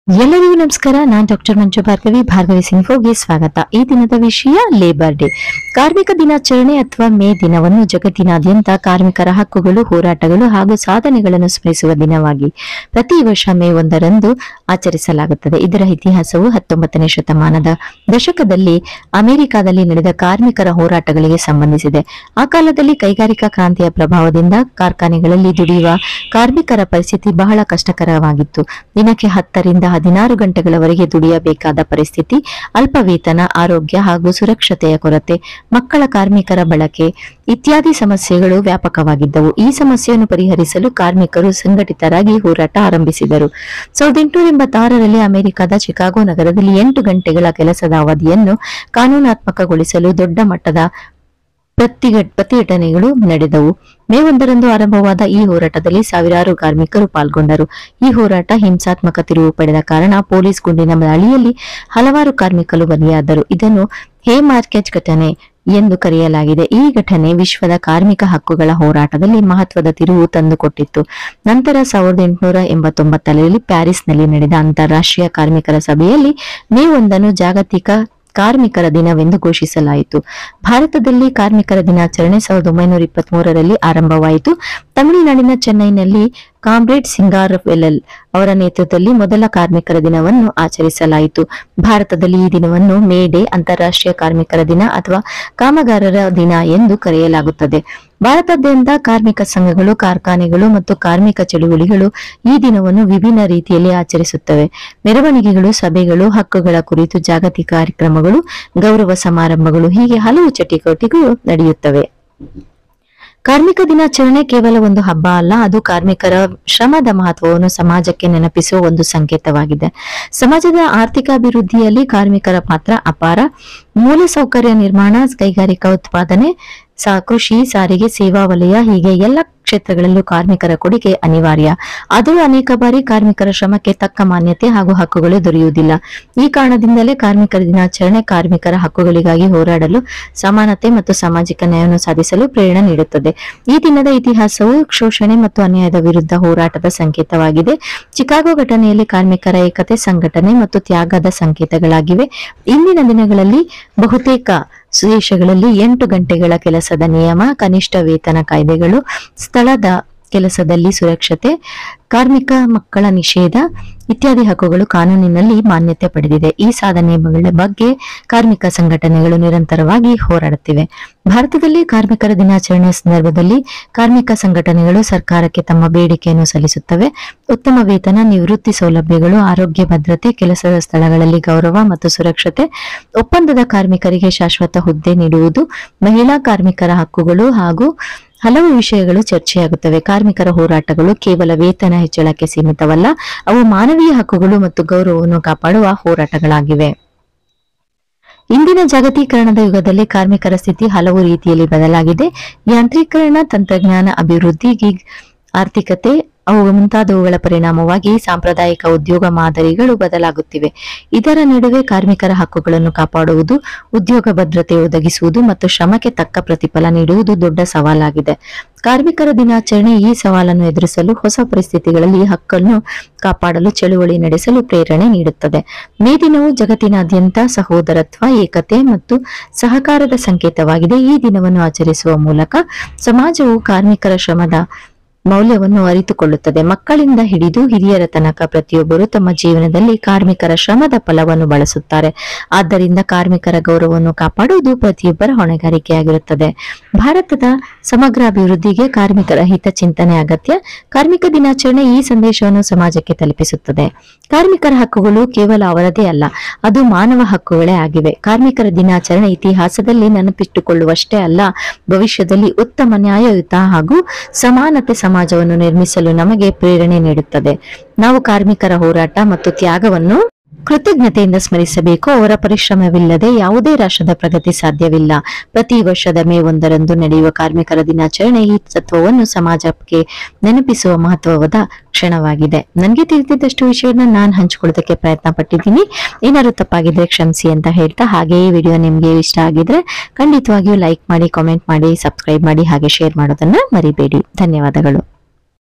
ಎಲ್ಲರಿಗೂ ನಮಸ್ಕಾರ. ನಾನು ಡಾಕ್ಟರ್ ಮಂಜು ಭಾರ್ಗವಿ ಸಿನ್ಫೋಗೆ ಸ್ವಾಗತ. ಈ ದಿನದ ವಿಷಯ ಲೇಬರ್ ಡೇ, ಕಾರ್ಮಿಕ ದಿನಾಚರಣೆ ಅಥವಾ ಮೇ ದಿನವನ್ನು ಜಗತ್ತಿನಾದ್ಯಂತ ಕಾರ್ಮಿಕರ ಹಕ್ಕುಗಳು, ಹೋರಾಟಗಳು ಹಾಗೂ ಸಾಧನೆಗಳನ್ನು ಸ್ಮರಿಸುವ ದಿನವಾಗಿ ಪ್ರತಿ ವರ್ಷ ಮೇ 1ರಂದು ಆಚರಿಸಲಾಗುತ್ತದೆ. ಇದರ ಇತಿಹಾಸವು 19ನೇ ಶತಮಾನದ ದಶಕದಲ್ಲಿ ಅಮೆರಿಕಾದಲ್ಲಿ ನಡೆದ ಕಾರ್ಮಿಕರ ಹೋರಾಟಗಳಿಗೆ ಸಂಬಂಧಿಸಿದೆ. ಆ ಕಾಲದಲ್ಲಿ ಕೈಗಾರಿಕಾ ಕ್ರಾಂತಿಯ ಪ್ರಭಾವದಿಂದ ಕಾರ್ಖಾನೆಗಳಲ್ಲಿ ದುಡಿಯುವ ಕಾರ್ಮಿಕರ ಪರಿಸ್ಥಿತಿ ಬಹಳ ಕಷ್ಟಕರವಾಗಿತ್ತು. ದಿನಕ್ಕೆ 10ರಿಂದ 16 ಗಂಟೆಗಳವರೆಗೆ ದುಡಿಯಬೇಕಾದ ಪರಿಸ್ಥಿತಿ, ಅಲ್ಪ ವೇತನ, ಆರೋಗ್ಯ ಹಾಗೂ ಸುರಕ್ಷತೆಯ ಕೊರತೆ, ಮಕ್ಕಳ ಕಾರ್ಮಿಕರ ಬಳಕೆ ಇತ್ಯಾದಿ ಸಮಸ್ಯೆಗಳು ವ್ಯಾಪಕವಾಗಿದ್ದವು. ಈ ಸಮಸ್ಯೆಯನ್ನು ಪರಿಹರಿಸಲು ಕಾರ್ಮಿಕರು ಸಂಘಟಿತರಾಗಿ ಹೋರಾಟ ಆರಂಭಿಸಿದರು. 1886ರಲ್ಲಿ ಅಮೆರಿಕದ ಚಿಕಾಗೋ ನಗರದಲ್ಲಿ 8 ಗಂಟೆಗಳ ಕೆಲಸದ ಅವಧಿಯನ್ನು ಕಾನೂನಾತ್ಮಕಗೊಳಿಸಲು ದೊಡ್ಡ ಮಟ್ಟದ ಪ್ರತಿಭಟನೆಗಳು ನಡೆದವು. ಮೇ 1ರಂದು ಆರಂಭವಾದ ಈ ಹೋರಾಟದಲ್ಲಿ ಸಾವಿರಾರು ಕಾರ್ಮಿಕರು ಪಾಲ್ಗೊಂಡರು. ಈ ಹೋರಾಟ ಹಿಂಸಾತ್ಮಕ ತಿರುವು ಪಡೆದ ಕಾರಣ ಪೊಲೀಸ್ ಗುಂಡಿನ ದಾಳಿಯಲ್ಲಿ ಹಲವಾರು ಕಾರ್ಮಿಕರು ಬಲಿಯಾದರು. ಇದನ್ನು ಹೇ ಮಾರ್ಕೆಟ್ ಘಟನೆ ಎಂದು ಕರೆಯಲಾಗಿದೆ. ಈ ಘಟನೆ ವಿಶ್ವದ ಕಾರ್ಮಿಕ ಹಕ್ಕುಗಳ ಹೋರಾಟದಲ್ಲಿ ಮಹತ್ವದ ತಿರುವು ತಂದುಕೊಟ್ಟಿತ್ತು. ನಂತರ 1889ರಲ್ಲಿ ಪ್ಯಾರಿಸ್ನಲ್ಲಿ ನಡೆದ ಅಂತಾರಾಷ್ಟ್ರೀಯ ಕಾರ್ಮಿಕರ ಸಭೆಯಲ್ಲಿ ಮೇ 1ನ್ನು ಜಾಗತಿಕ ಕಾರ್ಮಿಕರ ದಿನವೆಂದು ಘೋಷಿಸಲಾಯಿತು. ಭಾರತದಲ್ಲಿ ಕಾರ್ಮಿಕರ ದಿನಾಚರಣೆ 1923ರಲ್ಲಿ ಆರಂಭವಾಯಿತು. ತಮಿಳುನಾಡಿನ ಚೆನ್ನೈನಲ್ಲಿ ಕಾಮ್ರೇಡ್ ಸಿಂಗಾರವೆಲ್ಲಲ್ ಅವರ ನೇತೃತ್ವದಲ್ಲಿ ಮೊದಲ ಕಾರ್ಮಿಕರ ದಿನವನ್ನು ಆಚರಿಸಲಾಯಿತು. ಭಾರತದಲ್ಲಿ ಈ ದಿನವನ್ನು ಮೇ ಡೇ, ಅಂತಾರಾಷ್ಟ್ರೀಯ ಕಾರ್ಮಿಕರ ದಿನ ಅಥವಾ ಕಾಮಗಾರರ ದಿನ ಎಂದು ಕರೆಯಲಾಗುತ್ತದೆ. ಭಾರತಾದ್ಯಂತ ಕಾರ್ಮಿಕ ಸಂಘಗಳು, ಕಾರ್ಖಾನೆಗಳು ಮತ್ತು ಕಾರ್ಮಿಕ ಚಳುವಳಿಗಳು ಈ ದಿನವನ್ನು ವಿಭಿನ್ನ ರೀತಿಯಲ್ಲಿ ಆಚರಿಸುತ್ತವೆ. ಮೆರವಣಿಗೆಗಳು, ಸಭೆಗಳು, ಹಕ್ಕುಗಳ ಕುರಿತು ಜಾಗತಿಕ ಕಾರ್ಯಕ್ರಮಗಳು, ಗೌರವ ಸಮಾರಂಭಗಳು ಹೀಗೆ ಹಲವು ಚಟುವಟಿಕೆಗಳು ನಡೆಯುತ್ತವೆ. ಕಾರ್ಮಿಕ ದಿನಾಚರಣೆ ಕೇವಲ ಒಂದು ಹಬ್ಬ ಅಲ್ಲ, ಅದು ಕಾರ್ಮಿಕರ ಶ್ರಮದ ಮಹತ್ವವನ್ನು ಸಮಾಜಕ್ಕೆ ನೆನಪಿಸುವ ಒಂದು ಸಂಕೇತವಾಗಿದೆ. ಸಮಾಜದ ಆರ್ಥಿಕ ಅಭಿವೃದ್ಧಿಯಲ್ಲಿ ಕಾರ್ಮಿಕರ ಪಾತ್ರ ಅಪಾರ. ಮೂಲಸೌಕರ್ಯ ನಿರ್ಮಾಣ, ಕೈಗಾರಿಕಾ ಉತ್ಪಾದನೆ, ಕೃಷಿ, ಸಾರಿಗೆ, ಸೇವಾ ವಲಯ ಹೀಗೆ ಎಲ್ಲ ಕ್ಷೇತ್ರಗಳಲ್ಲೂ ಕಾರ್ಮಿಕರ ಕೊಡುಗೆ ಅನಿವಾರ್ಯ. ಆದರೂ ಅನೇಕ ಬಾರಿ ಕಾರ್ಮಿಕರ ಶ್ರಮಕ್ಕೆ ತಕ್ಕ ಮಾನ್ಯತೆ ಹಾಗೂ ಹಕ್ಕುಗಳು ದೊರೆಯುವುದಿಲ್ಲ. ಈ ಕಾರಣದಿಂದಲೇ ಕಾರ್ಮಿಕರ ದಿನಾಚರಣೆ ಕಾರ್ಮಿಕರ ಹಕ್ಕುಗಳಿಗಾಗಿ ಹೋರಾಡಲು, ಸಮಾನತೆ ಮತ್ತು ಸಾಮಾಜಿಕ ನ್ಯಾಯವನ್ನು ಸಾಧಿಸಲು ಪ್ರೇರಣೆ ನೀಡುತ್ತದೆ. ಈ ದಿನದ ಇತಿಹಾಸವು ಶೋಷಣೆ ಮತ್ತು ಅನ್ಯಾಯದ ವಿರುದ್ಧ ಹೋರಾಟದ ಸಂಕೇತವಾಗಿದೆ. ಚಿಕಾಗೋ ಘಟನೆಯಲ್ಲಿ ಕಾರ್ಮಿಕರ ಏಕತೆ, ಸಂಘಟನೆ ಮತ್ತು ತ್ಯಾಗದ ಸಂಕೇತಗಳಾಗಿವೆ. ಇಂದಿನ ದಿನಗಳಲ್ಲಿ ಬಹುತೇಕ ದೇಶಗಳಲ್ಲಿ 8 ಗಂಟೆಗಳ ಕೆಲಸದ ನಿಯಮ, ಕನಿಷ್ಠ ವೇತನ ಕಾಯ್ದೆಗಳು, ಸ್ಥಳದ ಕೆಲಸದಲ್ಲಿ ಸುರಕ್ಷತೆ, ಕಾರ್ಮಿಕ ಮಕ್ಕಳ ನಿಷೇಧ ಇತ್ಯಾದಿ ಹಕ್ಕುಗಳು ಕಾನೂನಿನಲ್ಲಿ ಮಾನ್ಯತೆ ಪಡೆದಿದೆ. ಈ ಸಾಧನೆಗಳ ಬಗ್ಗೆ ಕಾರ್ಮಿಕ ಸಂಘಟನೆಗಳು ನಿರಂತರವಾಗಿ ಹೋರಾಡುತ್ತಿವೆ. ಭಾರತದಲ್ಲಿ ಕಾರ್ಮಿಕರ ದಿನಾಚರಣೆಯ ಸಂದರ್ಭದಲ್ಲಿ ಕಾರ್ಮಿಕ ಸಂಘಟನೆಗಳು ಸರ್ಕಾರಕ್ಕೆ ತಮ್ಮ ಬೇಡಿಕೆಯನ್ನು ಸಲ್ಲಿಸುತ್ತವೆ. ಉತ್ತಮ ವೇತನ, ನಿವೃತ್ತಿ ಸೌಲಭ್ಯಗಳು, ಆರೋಗ್ಯ ಭದ್ರತೆ, ಕೆಲಸದ ಸ್ಥಳಗಳಲ್ಲಿ ಗೌರವ ಮತ್ತು ಸುರಕ್ಷತೆ, ಒಪ್ಪಂದದ ಕಾರ್ಮಿಕರಿಗೆ ಶಾಶ್ವತ ಹುದ್ದೆ ನೀಡುವುದು, ಮಹಿಳಾ ಕಾರ್ಮಿಕರ ಹಕ್ಕುಗಳು ಹಾಗೂ ಹಲವು ವಿಷಯಗಳು ಚರ್ಚೆಯಾಗುತ್ತವೆ. ಕಾರ್ಮಿಕರ ಹೋರಾಟಗಳು ಕೇವಲ ವೇತನ ಹೆಚ್ಚಳಕ್ಕೆ ಸೀಮಿತವಲ್ಲ, ಅವು ಮಾನವೀಯ ಹಕ್ಕುಗಳು ಮತ್ತು ಗೌರವವನ್ನು ಕಾಪಾಡುವ ಹೋರಾಟಗಳಾಗಿವೆ. ಇಂದಿನ ಜಾಗತೀಕರಣದ ಯುಗದಲ್ಲಿ ಕಾರ್ಮಿಕರ ಸ್ಥಿತಿ ಹಲವು ರೀತಿಯಲ್ಲಿ ಬದಲಾಗಿದೆ. ಯಾಂತ್ರೀಕರಣ, ತಂತ್ರಜ್ಞಾನ ಅಭಿವೃದ್ಧಿ, ಗಿಗ್ ಆರ್ಥಿಕತೆ ಅವು ಮುಂತಾದವುಗಳ ಪರಿಣಾಮವಾಗಿ ಸಾಂಪ್ರದಾಯಿಕ ಉದ್ಯೋಗ ಮಾದರಿಗಳು ಬದಲಾಗುತ್ತಿವೆ. ಇದರ ನಡುವೆ ಕಾರ್ಮಿಕರ ಹಕ್ಕುಗಳನ್ನು ಕಾಪಾಡುವುದು, ಉದ್ಯೋಗ ಭದ್ರತೆ ಒದಗಿಸುವುದು ಮತ್ತು ಶ್ರಮಕ್ಕೆ ತಕ್ಕ ಪ್ರತಿಫಲ ನೀಡುವುದು ದೊಡ್ಡ ಸವಾಲಾಗಿದೆ. ಕಾರ್ಮಿಕರ ದಿನಾಚರಣೆ ಈ ಸವಾಲನ್ನು ಎದುರಿಸಲು, ಹೊಸ ಪರಿಸ್ಥಿತಿಗಳಲ್ಲಿ ಹಕ್ಕನ್ನು ಕಾಪಾಡಲು ಚಳುವಳಿ ನಡೆಸಲು ಪ್ರೇರಣೆ ನೀಡುತ್ತದೆ. ಮೇ ದಿನವು ಜಗತ್ತಿನಾದ್ಯಂತ ಸಹೋದರತ್ವ, ಏಕತೆ ಮತ್ತು ಸಹಕಾರದ ಸಂಕೇತವಾಗಿದೆ. ಈ ದಿನವನ್ನು ಆಚರಿಸುವ ಮೂಲಕ ಸಮಾಜವು ಕಾರ್ಮಿಕರ ಶ್ರಮದ ಮೌಲ್ಯವನ್ನು ಅರಿತುಕೊಳ್ಳುತ್ತದೆ. ಮಕ್ಕಳಿಂದ ಹಿಡಿದು ಹಿರಿಯರ ತನಕ ಪ್ರತಿಯೊಬ್ಬರು ತಮ್ಮ ಜೀವನದಲ್ಲಿ ಕಾರ್ಮಿಕರ ಶ್ರಮದ ಫಲವನ್ನು ಬಳಸುತ್ತಾರೆ. ಆದ್ದರಿಂದ ಕಾರ್ಮಿಕರ ಗೌರವವನ್ನು ಕಾಪಾಡುವುದು ಪ್ರತಿಯೊಬ್ಬರ ಹೊಣೆಗಾರಿಕೆಯಾಗಿರುತ್ತದೆ. ಭಾರತದ ಸಮಗ್ರ ಅಭಿವೃದ್ಧಿಗೆ ಕಾರ್ಮಿಕರ ಹಿತಚಿಂತನೆ ಅಗತ್ಯ. ಕಾರ್ಮಿಕ ದಿನಾಚರಣೆ ಈ ಸಂದೇಶವನ್ನು ಸಮಾಜಕ್ಕೆ ತಲುಪಿಸುತ್ತದೆ. ಕಾರ್ಮಿಕರ ಹಕ್ಕುಗಳು ಕೇವಲ ಅವರದೇ ಅಲ್ಲ, ಅದು ಮಾನವ ಹಕ್ಕುಗಳೇ ಆಗಿವೆ. ಕಾರ್ಮಿಕರ ದಿನಾಚರಣೆ ಇತಿಹಾಸದಲ್ಲಿ ನೆನಪಿಟ್ಟುಕೊಳ್ಳುವಷ್ಟೇ ಅಲ್ಲ, ಭವಿಷ್ಯದಲ್ಲಿ ಉತ್ತಮ, ನ್ಯಾಯಯುತ ಹಾಗೂ ಸಮಾನತೆ ಸಮಾಜವನ್ನು ನಿರ್ಮಿಸಲು ನಮಗೆ ಪ್ರೇರಣೆ ನೀಡುತ್ತದೆ. ನಾವು ಕಾರ್ಮಿಕರ ಹೋರಾಟ ಮತ್ತು ತ್ಯಾಗವನ್ನು ಕೃತಜ್ಞತೆಯಿಂದ ಸ್ಮರಿಸಬೇಕು. ಅವರ ಪರಿಶ್ರಮವಿಲ್ಲದೆ ಯಾವುದೇ ರಾಷ್ಟ್ರದ ಪ್ರಗತಿ ಸಾಧ್ಯವಿಲ್ಲ. ಪ್ರತಿ ವರ್ಷದ ಮೇ 1ರಂದು ನಡೆಯುವ ಕಾರ್ಮಿಕರ ದಿನಾಚರಣೆ ಈ ತತ್ವವನ್ನು ಸಮಾಜಕ್ಕೆ ನೆನಪಿಸುವ ಮಹತ್ವವಾದ ಕ್ಷಣವಾಗಿದೆ. ನನಗೆ ತಿಳಿದಿದ್ದಷ್ಟು ವಿಷಯನ ನಾನು ಹಂಚಿಕೊಳ್ಳೋದಕ್ಕೆ ಪ್ರಯತ್ನ ಪಟ್ಟಿದ್ದೀನಿ. ಏನಾದ್ರು ತಪ್ಪಾಗಿದ್ರೆ ಕ್ಷಮಿಸಿ ಅಂತ ಹೇಳ್ತಾ, ಹಾಗೆ ಈ ವಿಡಿಯೋ ನಿಮ್ಗೆ ಇಷ್ಟ ಆಗಿದ್ರೆ ಖಂಡಿತವಾಗಿಯೂ ಲೈಕ್ ಮಾಡಿ, ಕಾಮೆಂಟ್ ಮಾಡಿ, ಸಬ್ಸ್ಕ್ರೈಬ್ ಮಾಡಿ, ಹಾಗೆ ಶೇರ್ ಮಾಡೋದನ್ನ ಮರಿಬೇಡಿ. ಧನ್ಯವಾದಗಳು.